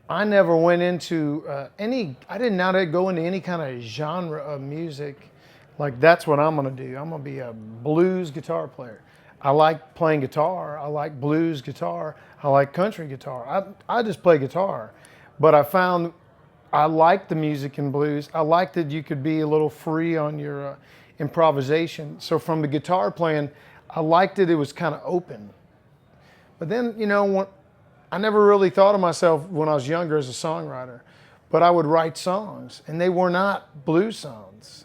I never went into I did not go into any kind of genre of music. Like that's what I'm gonna do. I'm gonna be a blues guitar player. I like playing guitar. I like blues guitar. I like country guitar. I just play guitar. But I found I like the music in blues. I like that you could be a little free on your improvisation. So from the guitar playing, I liked it. It was kind of open. But then, I never really thought of myself when I was younger as a songwriter, but I would write songs, and they were not blues songs.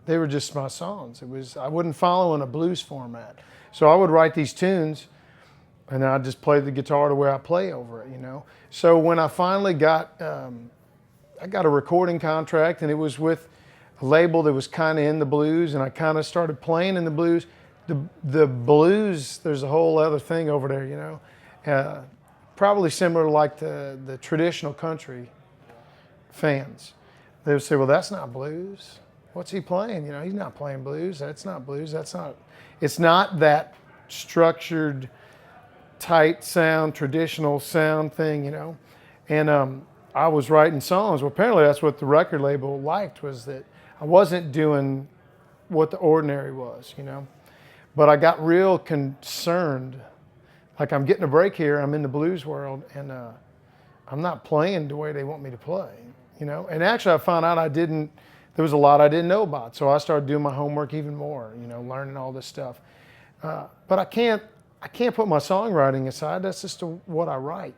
They were just my songs. I wouldn't follow in a blues format. So I would write these tunes, and I'd just play the guitar the way I play over it. So when I finally I got a recording contract, and it was with a label that was kind of in the blues, and I kind of started playing in the blues. The blues, there's a whole other thing over there, probably similar to like the traditional country fans. They would say, well, that's not blues. What's he playing? He's not playing blues. That's not blues. It's not that structured, tight sound, traditional sound thing, And I was writing songs. Well, apparently that's what the record label liked, was that I wasn't doing what the ordinary was, But I got real concerned. Like, I'm getting a break here. I'm in the blues world, and I'm not playing the way they want me to play, And actually, I found out there was a lot I didn't know about. So I started doing my homework even more, learning all this stuff. But I can't put my songwriting aside. That's just what I write,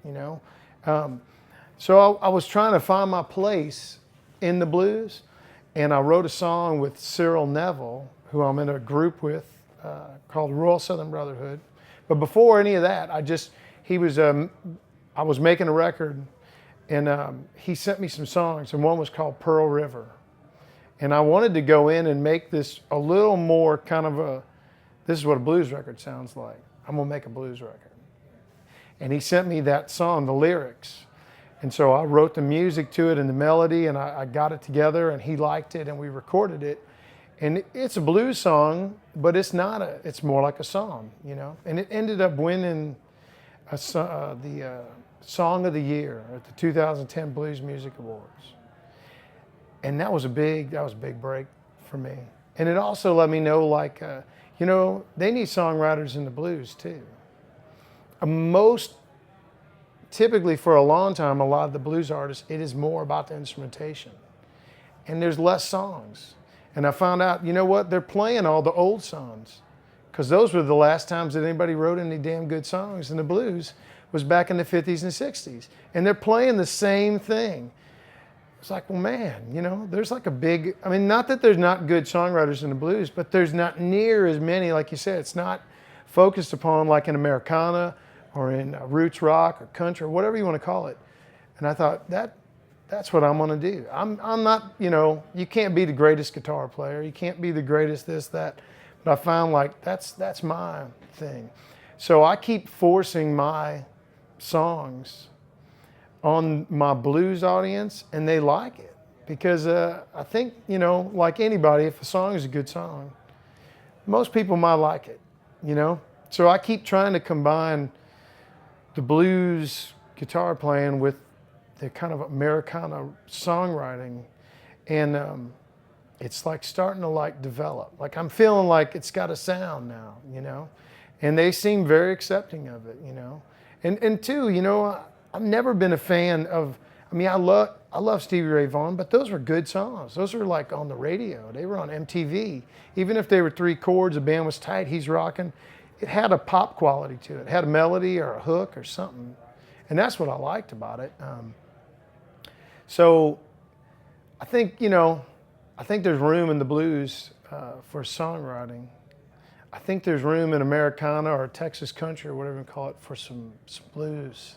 So I was trying to find my place in the blues, and I wrote a song with Cyril Neville, who I'm in a group with called Royal Southern Brotherhood. But before any of that, I was making a record, and he sent me some songs, and one was called Pearl River. And I wanted to go in and make this a little more kind of this is what a blues record sounds like. I'm gonna make a blues record. And he sent me that song, the lyrics. And so I wrote the music to it and the melody, and I got it together, and he liked it, and we recorded it. And it's a blues song, but it's more like a song, And it ended up winning the Song of the Year at the 2010 Blues Music Awards. And that was a big break for me. And it also let me know, they need songwriters in the blues too. Typically for a long time, a lot of the blues artists, it is more about the instrumentation. And there's less songs. And I found out, they're playing all the old songs, because those were the last times that anybody wrote any damn good songs in the blues was back in the 50s and 60s. And they're playing the same thing. It's like, well, man, there's like not that there's not good songwriters in the blues, but there's not near as many, like you said. It's not focused upon like in Americana or in roots rock or country or whatever you want to call it. And I thought, that's what I'm going to do. I'm not, you can't be the greatest guitar player. You can't be the greatest this, that. But I found like that's my thing. So I keep forcing my songs on my blues audience, and they like it. Because I think, like anybody, if a song is a good song, most people might like it, So I keep trying to combine the blues guitar playing with the kind of Americana songwriting, and it's like starting to like develop. Like I'm feeling like it's got a sound now, and they seem very accepting of it, And two, I've never been a fan of. I love Stevie Ray Vaughan, but those were good songs. Those were like on the radio. They were on MTV. Even if they were three chords, the band was tight, he's rocking. It had a pop quality to it. It had a melody or a hook or something, and that's what I liked about it. So I think there's room in the blues for songwriting. I think there's room in Americana or Texas country or whatever you call it for some blues,